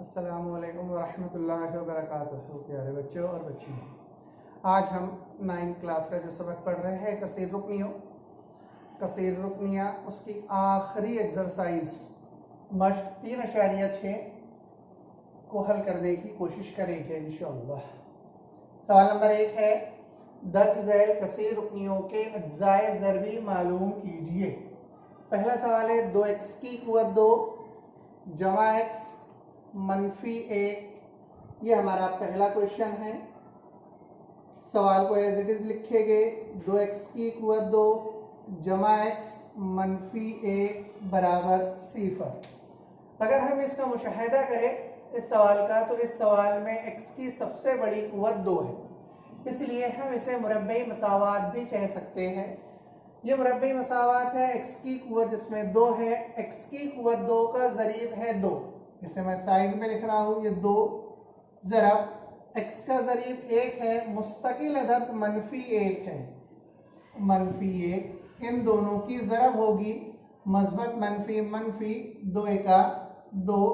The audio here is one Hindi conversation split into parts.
अस्सलामुअलैकुम वरहमतुल्लाहि वबरकातुहू। प्यारे बच्चों और बच्चियों, आज हम 9th क्लास का जो सबक पढ़ रहे हैं कसीर रुकनियाँ उसकी आखिरी एक्सरसाइज मश्क 3.6 को हल करने की कोशिश करेंगे इंशाअल्लाह। सवाल नंबर 1 है, दर्ज झैल कसीर रुकनियों के अज्जाए ज़रबी मालूम कीजिए। पहला सवाल है 2x की कुव्वत 2 जमा x -1। ये हमारा पहला क्वेश्चन है। सवाल को एज इट इज लिखेंगे 2x की कुव्वत 2 जमा x -1 बराबर 0। अगर हम इसका मुशाहिदा करें इस सवाल का, तो इस सवाल में x की सबसे बड़ी कुव्वत 2 है, इसलिए हम इसे मुरब्बई मसावात भी कह सकते हैं। ये मुरब्बई मसावात है, x की कुव्वत जिसमें 2 है, x की कुव्वत 2 का ज़रीब है 2। इसे मैं साइड में लिख रहा हूं, ये 2 ज़रब x का ज़रीब 1 है, मुस्तकिल अदद -1 है, -1। इन दोनों की ज़रब होगी मस्बत मनफी 2 एका 2।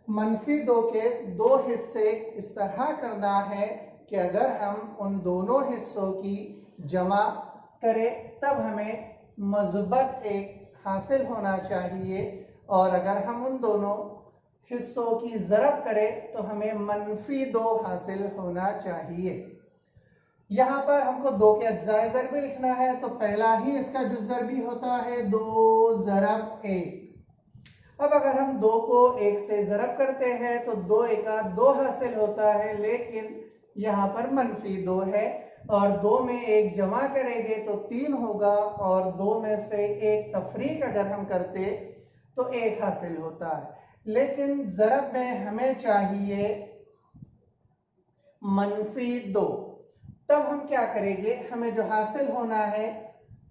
-2 के 2 हिस्से इस तरह करना है कि अगर हम उन दोनों हिस्सों की जमा करें तब हमें मस्बत 1 हासिल होना चाहिए, और अगर हम उन दोनों हिस्सों की ज़रब करें तो हमें -2 हासिल होना चाहिए। यहाँ पर हमको 2 के अज्जाए ज़रबी लिखना है, तो पहला ही इसका जो ज़रबी होता है 2 ज़रब 1। अब अगर हम 2 को 1 से ज़रब करते हैं तो 2 एका 2 हासिल होता है, लेकिन यहाँ पर -2 है, और 2 में 1 जमा करेंगे तो 3 होगा, और 2 में से 1 तफरीक अगर हम करते तो 1 हासिल होता है। लेकिन ज़रब में हमें चाहिए -2। तब हम क्या करेंगे, हमें जो हासिल होना है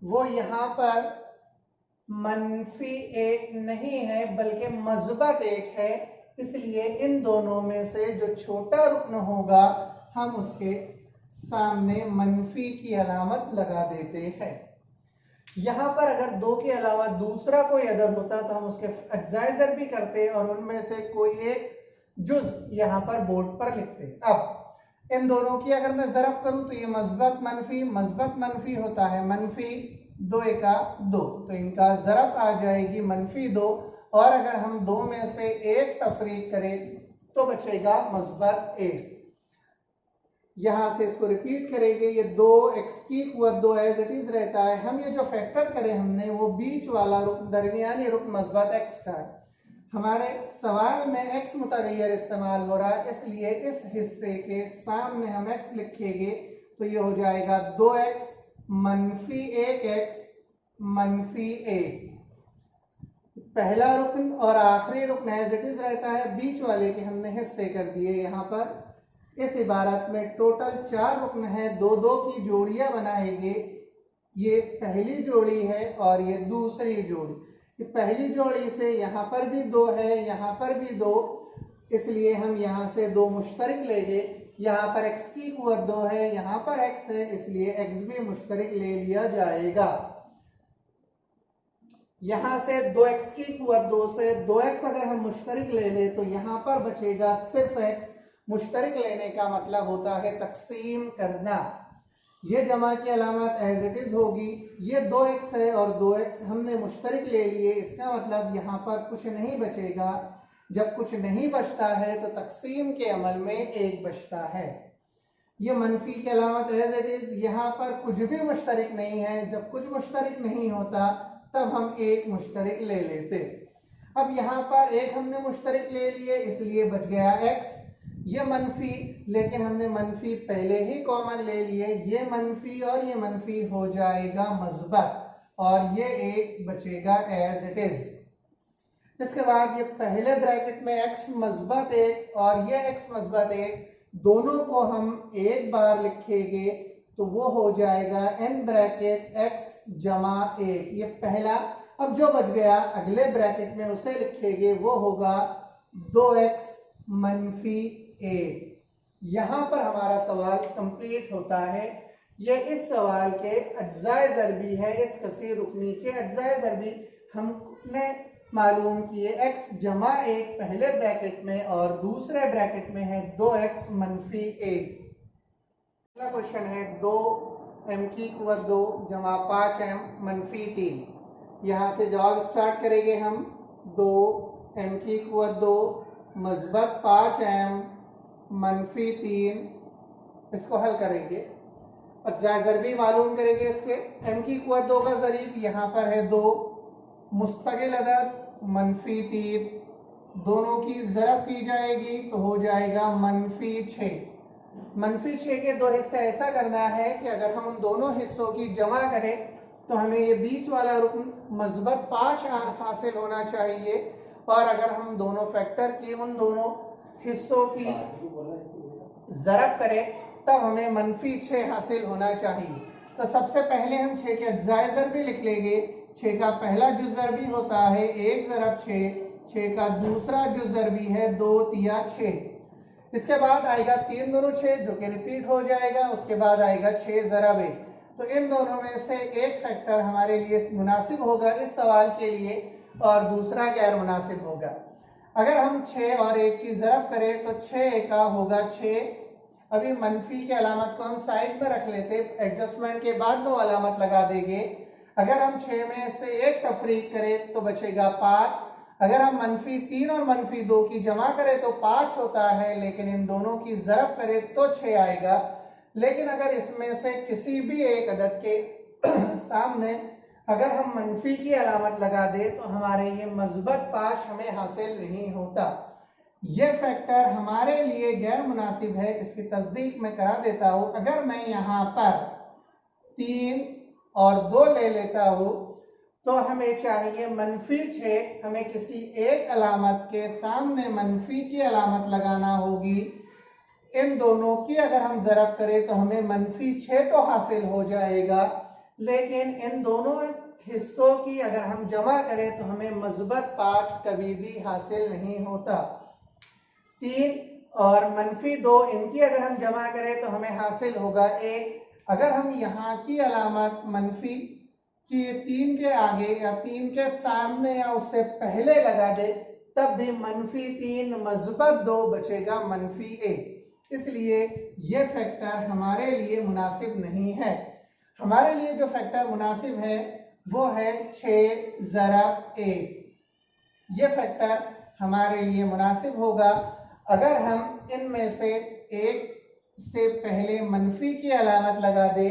वो यहाँ पर -1 नहीं है बल्कि मस्बत 1 है, इसलिए इन दोनों में से जो छोटा रुकन होगा हम उसके सामने मनफी की अलामत लगा देते हैं। यहाँ पर अगर 2 के अलावा दूसरा कोई अदद होता तो हम उसके अज्जाए ज़रबी करते और उनमें से कोई एक जुज यहाँ पर बोर्ड पर लिखते। अब इन दोनों की अगर मैं ज़रब करूँ तो ये मस्बत मनफी होता है -2 एका 2, तो इनका ज़रब आ जाएगी -2, और अगर हम 2 में से 1 तफरीक करें तो बचेगा मस्बत 1। यहाँ से इसको रिपीट करेंगे, ये 2x की कुव्वत 2 एज इट इज रहता है। हम ये जो फैक्टर करें हमने वो बीच वाला रुकन दरमियानी रुकन मस्बत x का है। हमारे सवाल में x मुतगय्यर इस्तेमाल हो रहा है, इसलिए इस हिस्से के सामने हम x लिखेंगे तो ये हो जाएगा 2x -1x -1। पहला रुकन और आखिरी रुकन एज इट इज रहता है, बीच वाले के हमने हिस्से कर दिए। यहाँ पर इस इबारत में टोटल 4 रुकन है, 2-2 की जोड़ियां बनाएंगे। ये पहली जोड़ी है और ये दूसरी जोड़ी। ये पहली जोड़ी से यहाँ पर भी 2 है, यहाँ पर भी 2, इसलिए हम यहाँ से 2 मुश्तरक लेंगे। यहाँ पर x की कुव्वत 2 है, यहाँ पर x है, इसलिए x भी मुश्तरक ले लिया जाएगा। यहाँ से 2x की कुव्वत 2 से 2x अगर हम मुश्तरक ले ले तो यहाँ पर बचेगा सिर्फ x। मुश्तरक लेने का मतलब होता है तकसीम करना। ये जमा की अलामत एज इट इज होगी। ये 2x है और 2x हमने मुश्तरक ले लिए, इसका मतलब यहाँ पर कुछ नहीं बचेगा। जब कुछ नहीं बचता है तो तकसीम के अमल में 1 बचता है। ये मनफी की अलामत एज इट इज, यहाँ पर कुछ भी मुश्तरक नहीं है। जब कुछ मुश्तरक नहीं होता तब हम 1 मुश्तरक ले लेते। अब यहाँ पर 1 हमने मुश्तरक ले लिए, इसलिए बच गया x। ये मनफी, लेकिन हमने मनफी पहले ही कॉमन ले लिए, ये मनफी और ये मनफी हो जाएगा मस्बत, और ये 1 बचेगा एज इट इज। इसके बाद ये पहले ब्रैकेट में x मस्बत 1 और ये x मस्बत 1, दोनों को हम एक बार लिखेंगे तो वो हो जाएगा n ब्रैकेट x जमा 1, ये पहला। अब जो बच गया अगले ब्रैकेट में उसे लिखेंगे, वो होगा 2x -1। यहाँ पर हमारा सवाल कंप्लीट होता है। ये इस सवाल के अज्जाए ज़रबी है, इस कसीर रुकनी के अज्जाए ज़रबी हमने मालूम किए x जमा 1 पहले ब्रैकेट में और दूसरे ब्रैकेट में है 2x मनफी 1। अगला क्वेश्चन है 2m की कुव्वत 2 जमा 5m मनफी 3। यहाँ से जवाब स्टार्ट करेंगे हम। 2m की कुव्वत 2 मस्बत 5m मनफी 3, इसको हल करेंगे और ज़रबी मालूम करेंगे इसके। m की कुव्वत 2 का ज़रीब यहाँ पर है 2, मुस्तकिल अदद मनफी 3, दोनों की ज़रब की जाएगी तो हो जाएगा मनफी 6। मनफी 6 के दो हिस्से ऐसा करना है कि अगर हम उन दोनों हिस्सों की जमा करें तो हमें ये बीच वाला रुकन मस्बत 5 हासिल होना चाहिए, और अगर हम दोनों फैक्टर की उन दोनों हिस्सों की ज़रब करें तब हमें मनफी 6 हासिल होना चाहिए। तो सबसे पहले हम 6 के अज्जाए ज़रबी लिख लेंगे। 6 का पहला जुज़ ज़रबी होता है 1 ज़रब 6, 6 का दूसरा जुज़ ज़रबी है 2 तिया 6। इसके बाद आएगा 3 दूनी 6 जो कि रिपीट हो जाएगा, उसके बाद आएगा 6 ज़रब 1। तो इन दोनों में से एक फैक्टर हमारे लिए मुनासिब होगा इस सवाल के लिए और दूसरा गैर मुनासिब होगा। अगर हम 6 और 1 की ज़रब करें तो 6 का होगा 6। अभी मनफी के अलामत को हम साइड में रख लेते, एडजस्टमेंट के बाद 9 अलामत लगा देंगे। अगर हम 6 में से एक तफरीक करें तो बचेगा 5। अगर हम मनफी 3 और मनफी 2 की जमा करें तो 5 होता है, लेकिन इन दोनों की ज़रब करें तो 6 आएगा। लेकिन अगर इसमें से किसी भी एक अदद के सामने अगर हम मनफी की अलामत लगा दें तो हमारे ये मस्बत 5 हमें हासिल नहीं होता। ये फैक्टर हमारे लिए गैर मुनासिब है, इसकी तस्दीक मैं करा देता हूँ। अगर मैं यहाँ पर 3 और 2 ले लेता हूँ तो हमें चाहिए मनफी 6, हमें किसी एक अलामत के सामने मनफी की अलामत लगाना होगी। इन दोनों की अगर हम ज़रब करें तो हमें मनफी 6 तो हासिल हो जाएगा, लेकिन इन दोनों हिस्सों की अगर हम जमा करें तो हमें मस्बत 5 कभी भी हासिल नहीं होता। 3 और मनफी 2 इनकी अगर हम जमा करें तो हमें हासिल होगा 1। अगर हम यहाँ की अलामत मनफी की 3 के आगे या 3 के सामने या उससे पहले लगा दे तब भी मनफी 3 मस्बत 2 बचेगा मनफी 1। इसलिए ये फैक्टर हमारे लिए मुनासिब नहीं है। हमारे लिए जो फैक्टर मुनासिब है वो है 6 ज़रब 1। ये फैक्टर हमारे लिए मुनासिब होगा अगर हम इनमें से एक से पहले मनफी की अलामत लगा दे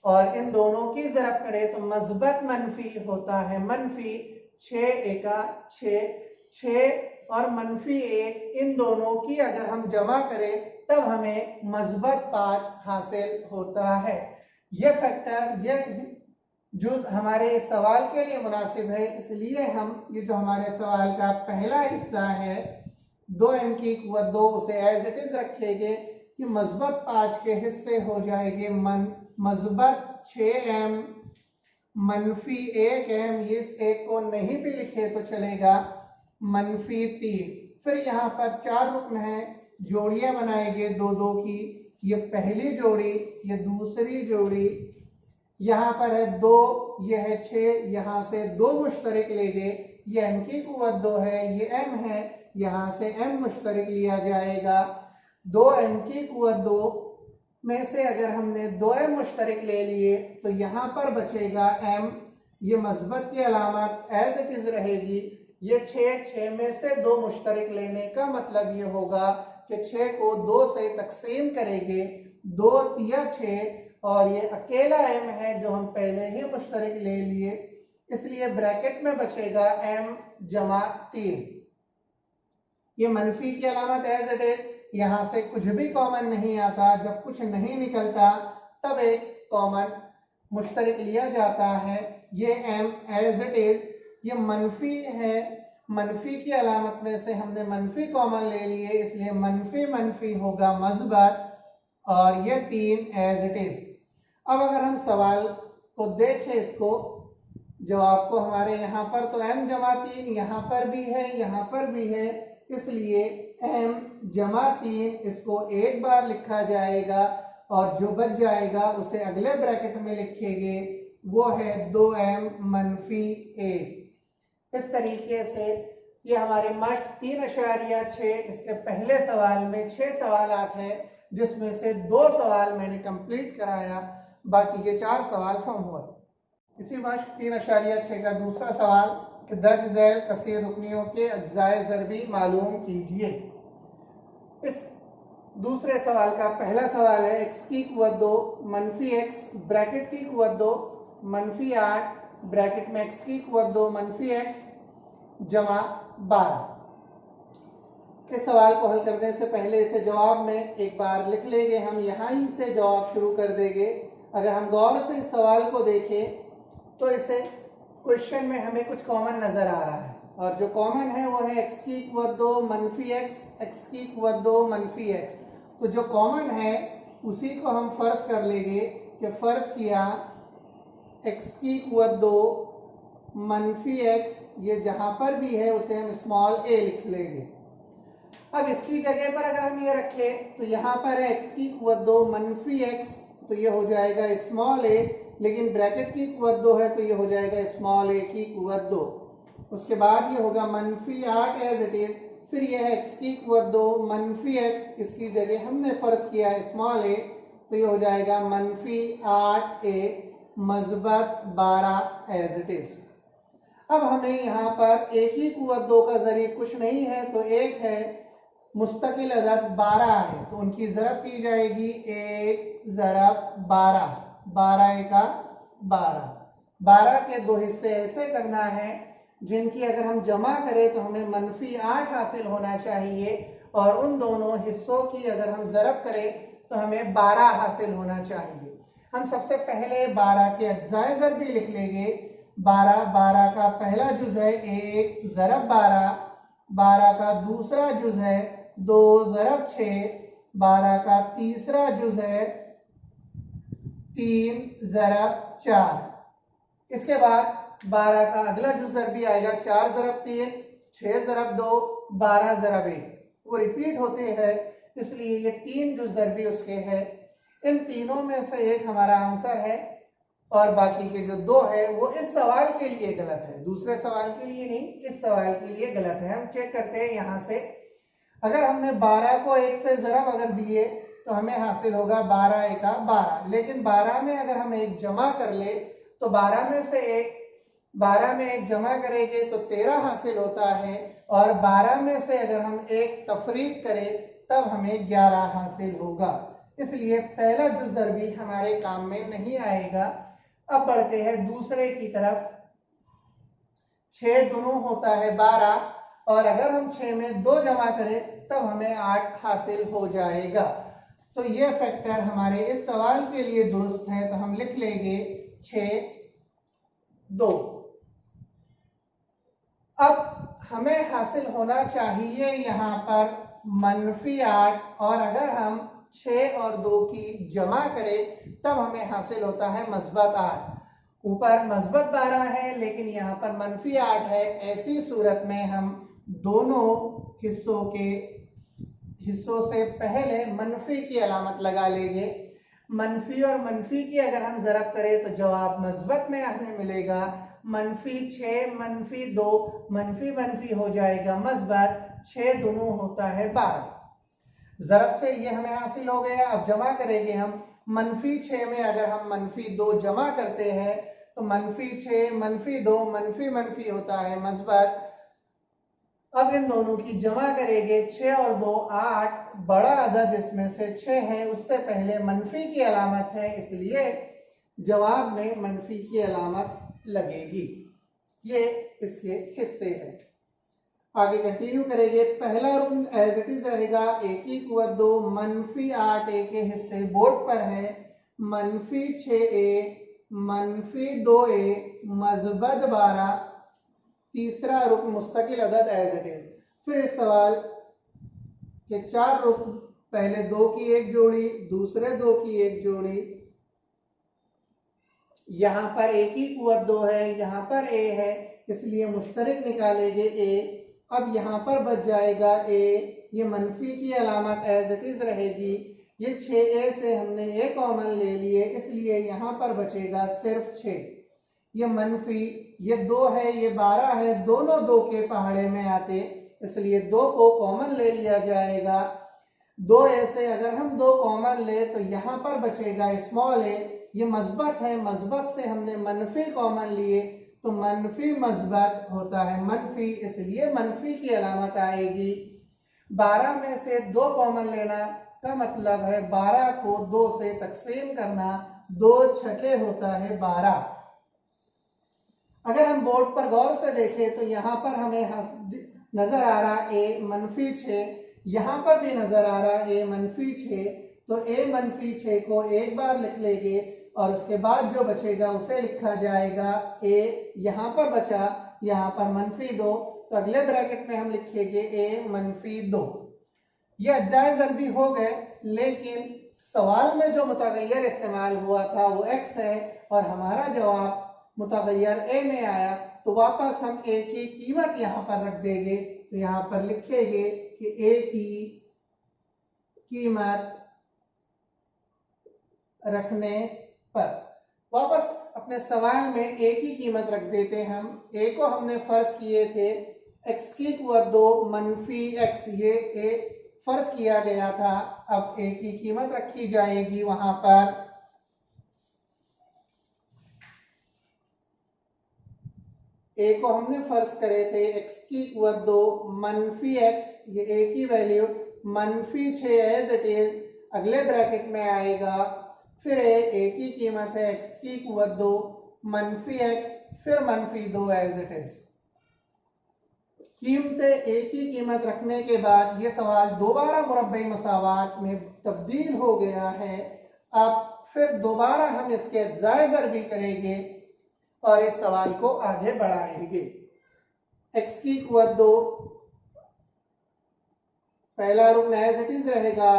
और इन दोनों की ज़रब करें तो मस्बत मनफी होता है मनफी 6 एका 6, 6 और मनफी 1 इन दोनों की अगर हम जमा करें तब हमें मस्बत 5 हासिल होता है। यह फैक्टर यह जुज़ हमारे सवाल के लिए मुनासिब है, इसलिए हम ये जो हमारे सवाल का पहला हिस्सा है 2m की कुव्वत 2 उसे एज इट इज रखेंगे कि मस्बत 5 के हिस्से हो जाएंगे मस्बत 6m मनफी 1m, इस एक को नहीं भी लिखे तो चलेगा मनफी 3। फिर यहाँ पर 4 रुकन हैं, जोड़ियां बनाएंगे 2-2 की, ये पहली जोड़ी ये दूसरी जोड़ी, यहाँ पर है 2 ये है 6, यहाँ से 2 मुश्तरक लेंगे, ये m की कुव्वत 2 है ये m है, यहाँ से m मुश्तरक लिया जाएगा। 2m की कुव्वत 2 में से अगर हमने 2m मुश्तरक ले लिए तो यहाँ पर बचेगा m, ये मस्बत की अलामत एज इट इज रहेगी। ये 6 में से 2 मुश्तरक लेने का मतलब ये होगा कि 6 को 2 से तकसीम करेंगे, 2 तिया 6 और ये अकेला m है जो हम पहले ही मुश्तरक ले लिए, इसलिए ब्रैकेट में बचेगा m जमा 3। ये मनफी की अलामत एज इट इज, यहाँ से कुछ भी कॉमन नहीं आता, जब कुछ नहीं निकलता तब एक कॉमन मुश्तरक लिया जाता है। ये m एज इट इज, ये मनफी है, मनफी की अलामत में से हमने मनफी कॉमन ले लिए, इसलिए मनफी मनफी होगा मस्बत और ये 3 एज इट इज। अब अगर हम सवाल को देखें, इसको जवाब को, हमारे यहाँ पर तो m जमा 3 यहाँ पर भी है यहाँ पर भी है, इसलिए m जमा 3 इसको एक बार लिखा जाएगा और जो बच जाएगा उसे अगले ब्रैकेट में लिखेंगे, वो है 2m मनफी 1। इस तरीके से ये हमारे मश्क 3.6, इसके पहले सवाल में 6 सवालात हैं, जिसमें से 2 सवाल मैंने कंप्लीट कराया, बाकी के 4 सवाल होमवर्क। इसी मश्क 3.6 का दूसरा सवाल कि दर्ज झैल कसीर रुकनियों के अज्जाए ज़रबी मालूम कीजिए। इस दूसरे सवाल का पहला सवाल है x की कुव्वत 2 मनफी x ब्रैकेट की कुव्वत 2 मनफी 8 ब्रैकेट में x की कुव्वत 2 मनफी x जमा 12। इस सवाल को हल करने से पहले इसे जवाब में एक बार लिख लेंगे, हम यहाँ ही से जवाब शुरू कर देंगे। अगर हम गौर से इस सवाल को देखें तो इसे क्वेश्चन में हमें कुछ कॉमन नजर आ रहा है, और जो कॉमन है वो है x की कुव्वत 2 मनफी x की कुव्वत 2 मनफी x। तो जो कॉमन है उसी को हम फर्ज कर लेंगे कि फर्ज किया x की कुव्वत 2 मनफी x, ये जहां पर भी है उसे हम स्मॉल a लिख लेंगे। अब इसकी जगह पर अगर हम ये रखें तो यहाँ पर है x की कुव्वत 2 मनफी x, तो ये हो जाएगा स्मॉल a, लेकिन ब्रैकेट की कुव्वत 2 है तो ये हो जाएगा स्मॉल a की कुव्वत 2। उसके बाद ये होगा मनफी 8 एज इट इज, फिर यह है x की कुव्वत 2 मनफी x, इसकी जगह हमने फर्ज किया है स्मॉल a, तो ये हो जाएगा मनफी 8a मज़बत 12 एज इट इज। अब हमें यहाँ पर एक ही कुव्वत 2 का ज़रीब कुछ नहीं है, तो एक है मुस्तकिल अदद 12 है, तो उनकी ज़रब की जाएगी 1 ज़रब 12, 12 का 12। 12 के 2 हिस्से ऐसे करना है जिनकी अगर हम जमा करें तो हमें मनफी 8 हासिल होना चाहिए, और उन दोनों हिस्सों की अगर हम ज़रब करें तो हमें 12 हासिल होना चाहिए। हम सबसे पहले 12 के अज्जाए ज़रबी लिख लेंगे। 12 का पहला जुज़ है 1 ज़रब 12, 12 का दूसरा जुज़ है 2 ज़रब 6, 12 का तीसरा जुज़ है 3 ज़रब 4। इसके बाद 12 का अगला जुज़ ज़रबी आएगा 4 ज़रब 3, 6 ज़रब 2, 12 ज़रब 1। वो रिपीट होते हैं, इसलिए ये 3 जुज़ ज़रबी उसके हैं। इन तीनों में से एक हमारा आंसर है, और बाकी के जो 2 है वो इस सवाल के लिए गलत है, दूसरे सवाल के लिए नहीं, इस सवाल के लिए गलत है। हम चेक करते हैं यहाँ से, अगर हमने 12 को 1 से ज़रब अगर दिए तो हमें हासिल होगा 12 का 12, लेकिन 12 में अगर हम एक जमा कर ले तो 12 में से एक जमा करेंगे तो 13 हासिल होता है, और 12 में से अगर हम एक तफरीक करें तब हमें 11 हासिल होगा। इसलिए पहला जुज़ ज़रबी हमारे काम में नहीं आएगा। अब बढ़ते हैं दूसरे की तरफ। 6 दूनों होता है 12, और अगर हम 6 में 2 जमा करें तब हमें 8 हासिल हो जाएगा। तो ये फैक्टर हमारे इस सवाल के लिए दुरुस्त है, तो हम लिख लेंगे 6 2। अब हमें हासिल होना चाहिए यहाँ पर मनफी 8, और अगर हम 6 और 2 की जमा करें तब हमें हासिल होता है मज़बत 8। ऊपर मज़बत 12 है लेकिन यहाँ पर मनफी 8 है। ऐसी सूरत में हम दोनों हिस्सों से पहले मनफी की अलामत लगा लेंगे। मनफी और मनफी की अगर हम ज़रब करें तो जवाब मज़बत में हमें मिलेगा मनफी 6 मनफी 2, मनफी मनफी हो जाएगा मज़बत, 6 दोनों होता है 12। ज़रब से ये हमें हासिल हो गया। अब जमा करेंगे हम, मनफी 6 में अगर हम मनफी 2 जमा करते हैं तो मनफी 6 मनफी 2 मनफी मनफी होता है मज़बत। अब इन दोनों की जमा करेंगे, 6 और 2 8, बड़ा अदद इसमें से 6 है, उससे पहले मनफी की अलामत है, इसलिए जवाब में मनफी की अलामत लगेगी। ये इसके हिस्से हैं। आगे कंटिन्यू करेंगे। पहला रुकन एज इट इज रहेगा a की कुव्वत 2 मनफी 8, a के हिस्से बोर्ड पर है मनफी 6a मनफी 2a मज़बत 12। तीसरा रुकन मुस्तकिल अदद एज इट इज। फिर इस सवाल के 4 रुकन, पहले 2 की एक जोड़ी, दूसरे 2 की एक जोड़ी, यहाँ पर a की कुव्वत 2 है, यहाँ पर a है, इसलिए मुश्तरक निकालेंगे a। अब यहाँ पर बच जाएगा a, ये मनफी की अलामत एज इट इज रहेगी। ये 6a से हमने a कॉमन ले लिए, इसलिए यहाँ पर बचेगा सिर्फ 6। ये मनफी, ये 2 है, ये 12 है, दोनों 2 के पहाड़े में आते, इसलिए 2 को कॉमन ले लिया जाएगा। 2 ऐसे अगर हम 2 कॉमन ले तो यहाँ पर बचेगा स्मॉल ए, ये मस्बत है, मस्बत से हमने मनफी कॉमन लिए तो मनफी मस्बत होता है मनफी, इसलिए मनफी की अलामत आएगी। 12 में से 2 कॉमन लेना का मतलब है 12 को 2 से तकसीम करना, 2 छके होता है 12। अगर हम बोर्ड पर गौर से देखें तो यहाँ पर हमें नजर आ रहा ए मनफी 6, यहाँ पर भी नजर आ रहा ए मनफी 6, तो ए मनफी 6 को एक बार लिख लेंगे और उसके बाद जो बचेगा उसे लिखा जाएगा ए, यहाँ पर बचा, यहाँ पर मनफी 2, तो अगले ब्रैकेट में हम लिखेंगे ए मनफी 2। ये अज्जाए ज़रबी हो गए, लेकिन सवाल में जो मुतगय्यर इस्तेमाल हुआ था वो x है और हमारा जवाब मुतगय्यर ए में आया, तो वापस हम ए की कीमत यहाँ पर रख देंगे। तो यहाँ पर लिखेंगे कि ए की कीमत रखने पर, वापस अपने सवाल में ए की कीमत रख देते हैं हम। ए को हमने फर्ज किए थे x की कुव्वत 2 मनफी x, ये ए फर्ज किया गया था। अब ए की कीमत रखी जाएगी वहां पर। ए को हमने फर्ज करे थे x की कुव्वत 2 मनफी x, ये ए की वैल्यू मनफी 6 एज इट इज अगले ब्रैकेट में आएगा। फिर ए की कीमत है x की कुव्वत 2 मनफी x, फिर मनफी 2 एज इट इज। कीमतें ए की कीमत रखने के बाद ये सवाल दोबारा मुरब्बई मसावात में तब्दील हो गया है। अब फिर दोबारा हम इसके अज्जाए ज़रबी करेंगे और इस सवाल को आगे बढ़ाएंगे। x की कुव्वत 2, पहला रुकन एज इट इज रहेगा।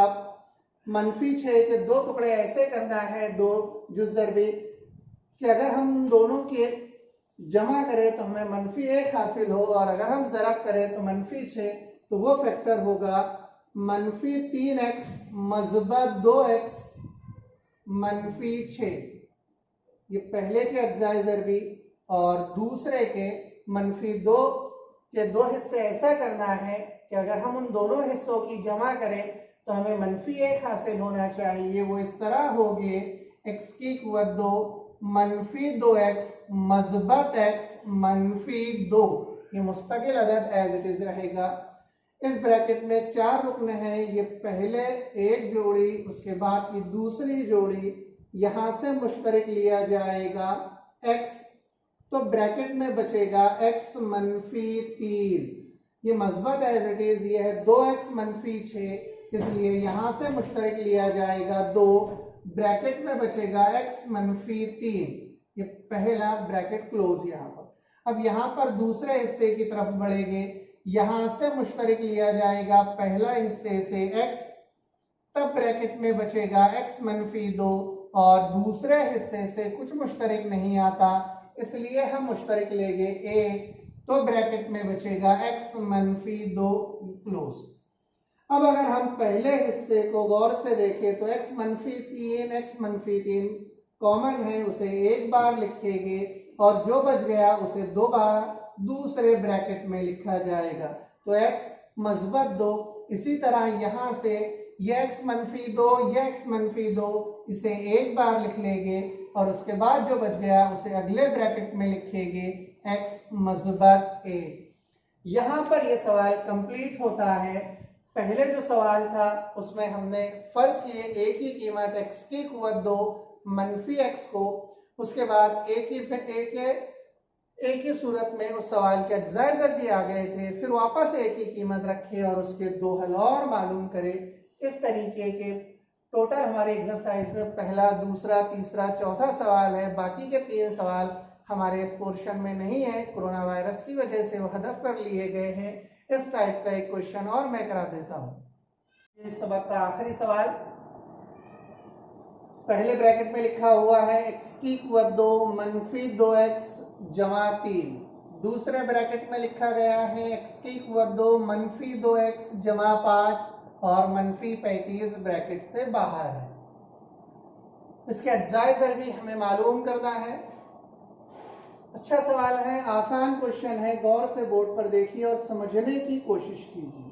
मनफी 6 के 2 टुकड़े ऐसे करना है, 2 जुज़ ज़रबी, कि अगर हम दोनों के जमा करें तो हमें मनफी 1 हासिल हो, और अगर हम ज़रब करें तो मनफी 6, तो वो फैक्टर होगा मनफी 3x मज़बत 2x मनफी 6। ये पहले के अज्जाए ज़रबी और दूसरे के मनफी 2 के 2 हिस्से ऐसा करना है कि अगर हम उन दोनों हिस्सों की जमा करें तो हमें मनफी 1 हासिल होना चाहिए। वो इस तरह होगी x की कुव्वत 2 मनफी 2x मज़बत x मनफी 2, ये मुस्तकिल अदद एज इट इज रहेगा। इस ब्रैकेट में 4 रुकन है, ये पहले एक जोड़ी, उसके बाद ये दूसरी जोड़ी, यहाँ से मुश्तरक लिया जाएगा x, तो ब्रैकेट में बचेगा x मनफी 3, ये मज़बत एज इट इज, ये है 2x मनफी 6, इसलिए यहाँ से मुश्तरक लिया जाएगा 2, ब्रैकेट में बचेगा x मनफी 3, ये पहला ब्रैकेट क्लोज यहाँ पर। अब यहाँ पर दूसरे हिस्से की तरफ बढ़ेंगे, यहाँ से मुश्तरक लिया जाएगा पहला हिस्से से x, तब ब्रैकेट में बचेगा x मनफी 2, और दूसरे हिस्से से कुछ मुश्तरक नहीं आता, इसलिए हम मुश्तरक लेंगे a, तो ब्रैकेट में बचेगा x मनफी 2 क्लोज। अब अगर हम पहले हिस्से को गौर से देखें तो x मनफी 3 कॉमन है, उसे एक बार लिखेंगे और जो बच गया उसे दोबारा दूसरे ब्रैकेट में लिखा जाएगा, तो x मज़बत 2। इसी तरह यहाँ से ये x मनफी 2, ये x मनफी 2, इसे एक बार लिख लेंगे और उसके बाद जो बच गया उसे अगले ब्रैकेट में लिखेंगे x मज़बत 1। यहाँ पर यह सवाल कंप्लीट होता है। पहले जो सवाल था उसमें हमने फर्ज किए a की कीमत x की कुव्वत 2 मनफी x को, उसके बाद a की सूरत में उस सवाल के अज्जाए ज़रबी आ गए थे, फिर वापस a की कीमत रखे और उसके 2 हल और मालूम करे। इस तरीके के टोटल हमारे एक्सरसाइज में पहला, दूसरा, तीसरा, चौथा सवाल है। बाकी के 3 सवाल हमारे इस पोर्शन में नहीं है, कोरोना वायरस की वजह से वो हदफ कर लिए गए हैं। इस टाइप का एक क्वेश्चन और मैं करा देता हूँ। इस सबक का आखिरी सवाल पहले ब्रैकेट में लिखा हुआ है x की कुव्वत 2 मनफी 2x जमा 3, दूसरे ब्रैकेट में लिखा गया है x की कुव्वत 2 मनफी 2x जमा 5 और मनफी 35 ब्रैकेट से बाहर है। इसके अज्जाए ज़रबी हमें मालूम करना है। अच्छा सवाल है, आसान क्वेश्चन है, गौर से बोर्ड पर देखिए और समझने की कोशिश कीजिए।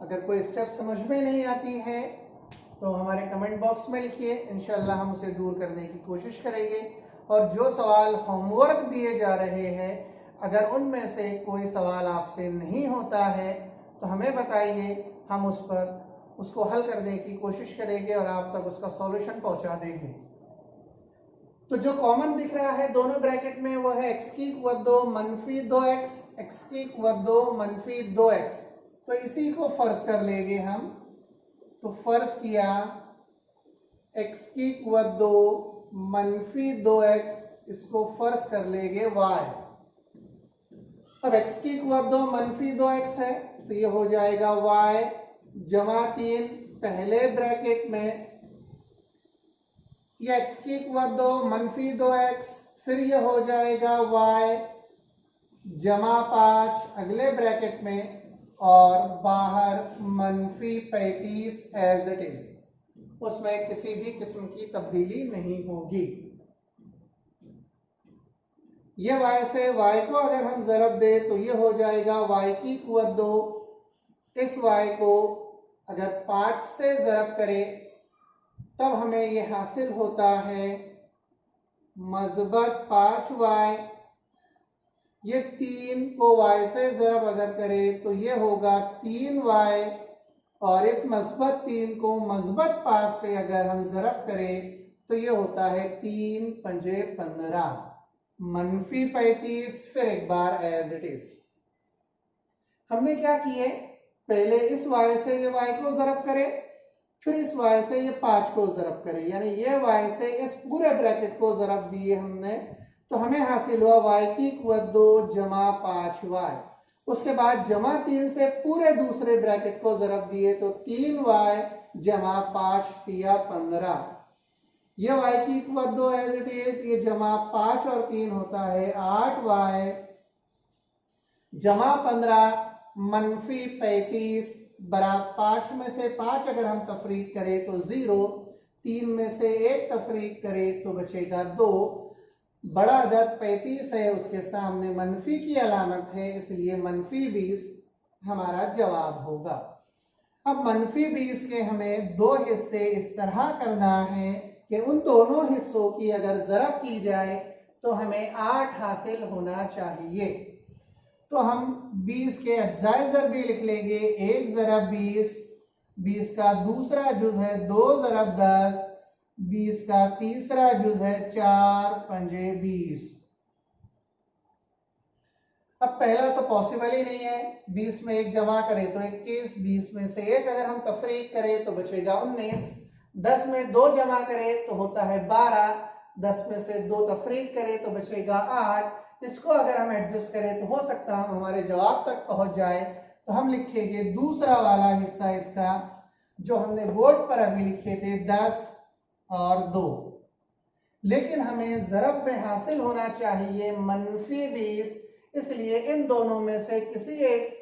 अगर कोई स्टेप समझ में नहीं आती है तो हमारे कमेंट बॉक्स में लिखिए, इंशाल्लाह हम उसे दूर करने की कोशिश करेंगे। और जो सवाल होमवर्क दिए जा रहे हैं, अगर उनमें से कोई सवाल आपसे नहीं होता है तो हमें बताइए, हम उसको हल करने की कोशिश करेंगे और आप तक उसका सॉल्यूशन पहुंचा देंगे। तो जो कॉमन दिख रहा है दोनों ब्रैकेट में वो है x की कुव्वत 2 मनफी 2x, x की कुव्वत 2 मनफी 2x। तो इसी को फर्ज कर लेंगे हम। तो फर्ज किया x की कुव्वत 2 मनफी 2x, इसको फर्ज कर लेंगे y। अब x की कुव्वत 2 मनफी 2x है तो ये हो जाएगा y जमा 3 पहले ब्रैकेट में, ये x की कुव्वत 2 मनफी 2x, फिर ये हो जाएगा y जमा 5 अगले ब्रैकेट में, और बाहर मनफी 35 एज इट इज, उसमें किसी भी किस्म की तब्दीली नहीं होगी। ये y से y को अगर हम ज़रब दे तो ये हो जाएगा y की कुव्वत 2, इस y को अगर 5 से ज़रब करें तब हमें ये हासिल होता है मज़बत 5y। ये 3 को y से ज़रब अगर करें तो ये होगा 3y, और इस मज़बत 3 को मज़बत 5 से अगर हम ज़रब करें तो ये होता है 3 पंजे 15 मनफी 35, फिर एक बार एज इट इज। हमने क्या किए, पहले इस y से ये y को ज़रब करें, फिर इस y से ये 5 को ज़रब करें, यानी ये y से इस पूरे ब्रैकेट को ज़रब दिए हमने, तो हमें हासिल हुआ y की कुव्वत 2 जमा 5y। उसके बाद जमा 3 से पूरे दूसरे ब्रैकेट को ज़रब दिए तो 3y जमा 5 दिया 15। ये y की कुव्वत 2 एज इट इज, ये जमा 5 और 3 होता है 8y जमा 15 मनफी 35 बराबर 5 में से 5 अगर हम तफरीक करें तो 0, 3 में से 1 तफरीक करें तो बचेगा 2। बड़ा अदद 35 है, उसके सामने मनफी की अलामत है, इसलिए मनफी 20 हमारा जवाब होगा। अब मनफी 20 के हमें दो हिस्से इस तरह करना है कि उन दोनों हिस्सों की अगर ज़रब की जाए तो हमें 8 हासिल होना चाहिए। तो हम 20 के अज्जाए ज़रबी लिख लेंगे, 1 ज़रब 20, 20 का दूसरा जुज़ है 2 ज़रब 10, 20 का तीसरा जुज़ है 4 पंजे 20। अब पहला तो पॉसिबल ही नहीं है, 20 में 1 जमा करें तो 21, 20 में से 1 अगर हम तफरीक करें तो बचेगा 19, 10 में 2 जमा करें तो होता है 12, 10 में से 2 तफरीक करें तो बचेगा 8। इसको अगर हम एडजस्ट करें तो हो सकता है हम हमारे जवाब तक पहुंच जाए। तो हम लिखेंगे दूसरा वाला हिस्सा इसका, जो हमने बोर्ड पर अभी लिखे थे 10 और 2, लेकिन हमें ज़रब में हासिल होना चाहिए मनफी 20, इसलिए इन दोनों में से किसी एक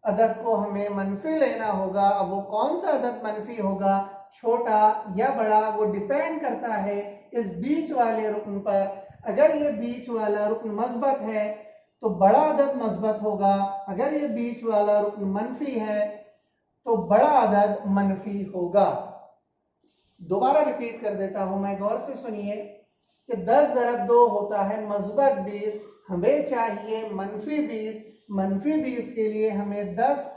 अदद को हमें मनफी लेना होगा। अब वो कौन सा अदद मनफी होगा, छोटा या बड़ा, वो डिपेंड करता है इस बीच वाले रुकन पर। अगर ये बीच वाला रुकन मस्बत है तो बड़ा अदद मस्बत होगा, अगर ये बीच वाला रुकन मनफी है तो बड़ा अदद मनफी होगा। दोबारा रिपीट कर देता हूं मैं, गौर से सुनिए कि 10 ज़रब 2 होता है मस्बत 20, हमें चाहिए मनफी 20। मनफी 20 के लिए हमें 10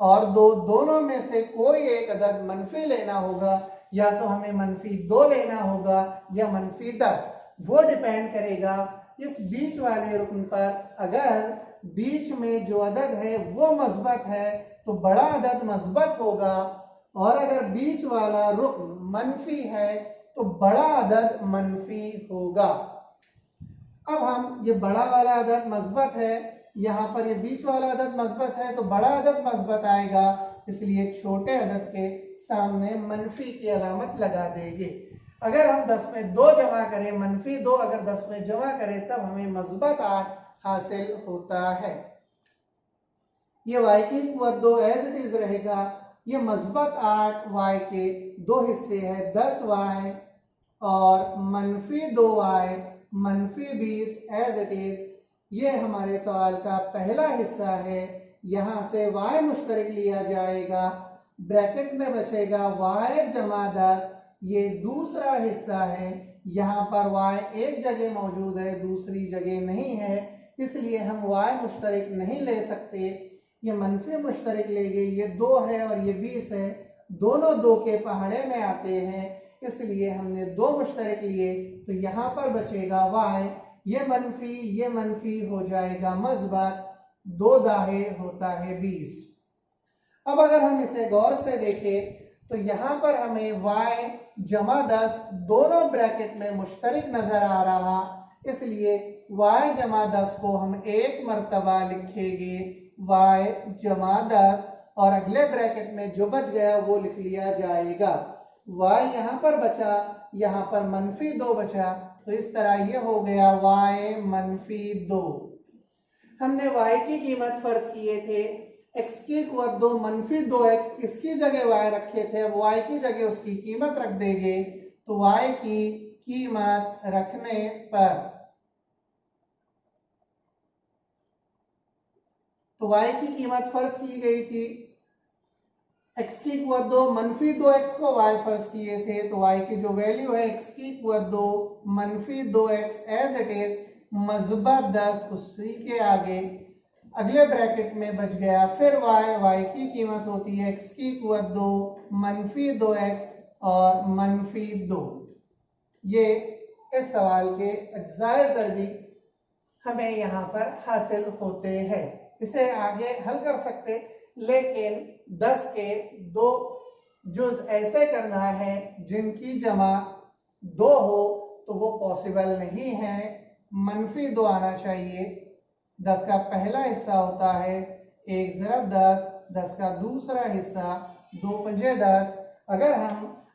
और 2 दोनों में से कोई एक अदद मनफी लेना होगा, या तो हमें मनफी 2 लेना होगा या मनफी 10। वो डिपेंड करेगा इस बीच वाले रुकन पर। अगर बीच में जो अदद है वो मस्बत है तो बड़ा अदद मस्बत होगा, और अगर बीच वाला रुकन मनफी है तो बड़ा अदद मनफी होगा। अब हम ये बड़ा वाला अदद मस्बत है, यहाँ पर ये बीच वाला अदद मस्बत है तो बड़ा अदद मस्बत आएगा, इसलिए छोटे अदद के सामने मनफी की अलामत लगा देंगे। अगर हम 10 में 2 जमा करें, मनफी 2 अगर 10 में जमा करें तब हमें मस्बत 8 हासिल होता है। ये y की कुव्वत 2 एज इट इज रहेगा। ये मस्बत 8 y के दो हिस्से है 10y और मनफी 2y -20 एज इट इज। ये हमारे सवाल का पहला हिस्सा है। यहाँ से y मुश्तरक लिया जाएगा, ब्रैकेट में बचेगा y जमा 10। ये दूसरा हिस्सा है। यहाँ पर y एक जगह मौजूद है, दूसरी जगह नहीं है, इसलिए हम y मुश्तरक नहीं ले सकते। ये मनफी मुश्तरक ले गए, ये 2 है और ये 20 है, दोनों 2 के पहाड़े में आते हैं, इसलिए हमने 2 मुश्तरक लिए। तो यहाँ पर बचेगा y, ये मनफी हो जाएगा मस्बत, 2 दाहे होता है 20। अब अगर हम इसे गौर से देखें तो यहाँ पर हमें y जमा 10 दोनों ब्रैकेट में मुश्तरक नजर आ रहा, इसलिए y जमा 10 को हम एक मर्तबा लिखेंगे y जमा 10 और अगले ब्रैकेट में जो बच गया वो लिख लिया जाएगा। y यहाँ पर बचा, यहाँ पर -2 बचा, तो इस तरह ये हो गया y -2। हमने y की कीमत फर्ज किए थे x की कुव्वत 2 -2x, इसकी जगह y रखे थे, अब y की जगह उसकी कीमत रख देंगे। तो y की कीमत रखने पर, तो y की कीमत फर्ज की गई थी x की कुव्वत 2 -2x को y फर्ज किए थे, तो y की जो वैल्यू है x की कुव्वत 2 -2x एज इट इज मज़बत 10, उसी के आगे अगले ब्रैकेट में बच गया फिर y की कीमत होती है x की कुव्वत 2 -2x और -2। ये इस सवाल के अज्जाए ज़रबी हमें यहाँ पर हासिल होते हैं। इसे आगे हल कर सकते, लेकिन 10 के 2 जुज़ ऐसे करना है जिनकी जमा 2 हो, तो वो पॉसिबल नहीं है, -2 आना चाहिए। 10 का पहला हिस्सा होता है 1 ज़रब 10, 10 का दूसरा हिस्सा 2 पंजे 10। अगर हम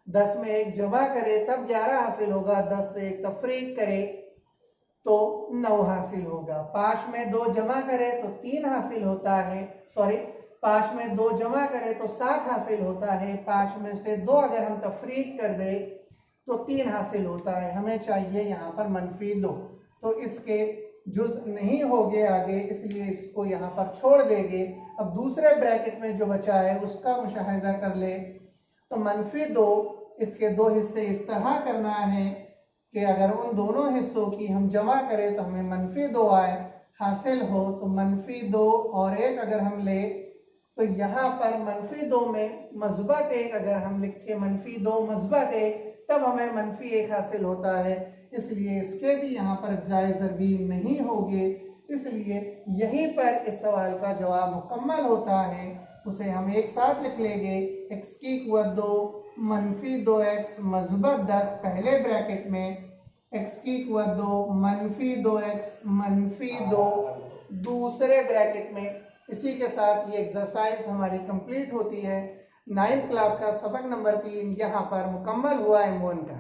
10 में 1 जमा करें तब 11 हासिल होगा, 10 से 1 तफरीक करें तो 9 हासिल होगा। 5 में 2 जमा करें तो 3 हासिल होता है, 5 में 2 जमा करें तो 7 हासिल होता है। 5 में से 2 अगर हम तफरीक कर दे तो 3 हासिल होता है। हमें चाहिए यहाँ पर -2, तो इसके जुज़ नहीं होगे आगे, इसलिए इसको यहाँ पर छोड़ देंगे। अब दूसरे ब्रैकेट में जो बचा है उसका मुशाहिदा कर ले, तो -2 इसके 2 हिस्से इस तरह करना है कि अगर उन दोनों हिस्सों की हम जमा करें तो हमें -2 आए हासिल हो, तो -2 और 1 अगर हम ले तो यहाँ पर -2 में मज़बत 1 अगर हम लिखे -2 मज़बत 1, तब हमें -1 हासिल होता है, इसलिए इसके भी यहाँ पर अज्जाए ज़रबी नहीं होंगे। इसलिए यहीं पर इस सवाल का जवाब मुकम्मल होता है। उसे हम एक साथ लिख लेंगे, x की कुव्वत 2 -2x मज़बत 10 पहले ब्रैकेट में, x की कुव्वत 2 -2x -2 दूसरे ब्रैकेट में। इसी के साथ ये एक्सरसाइज हमारी कंप्लीट होती है। 9th क्लास का सबक नंबर 3 यहाँ पर मुकम्मल हुआ M1 का।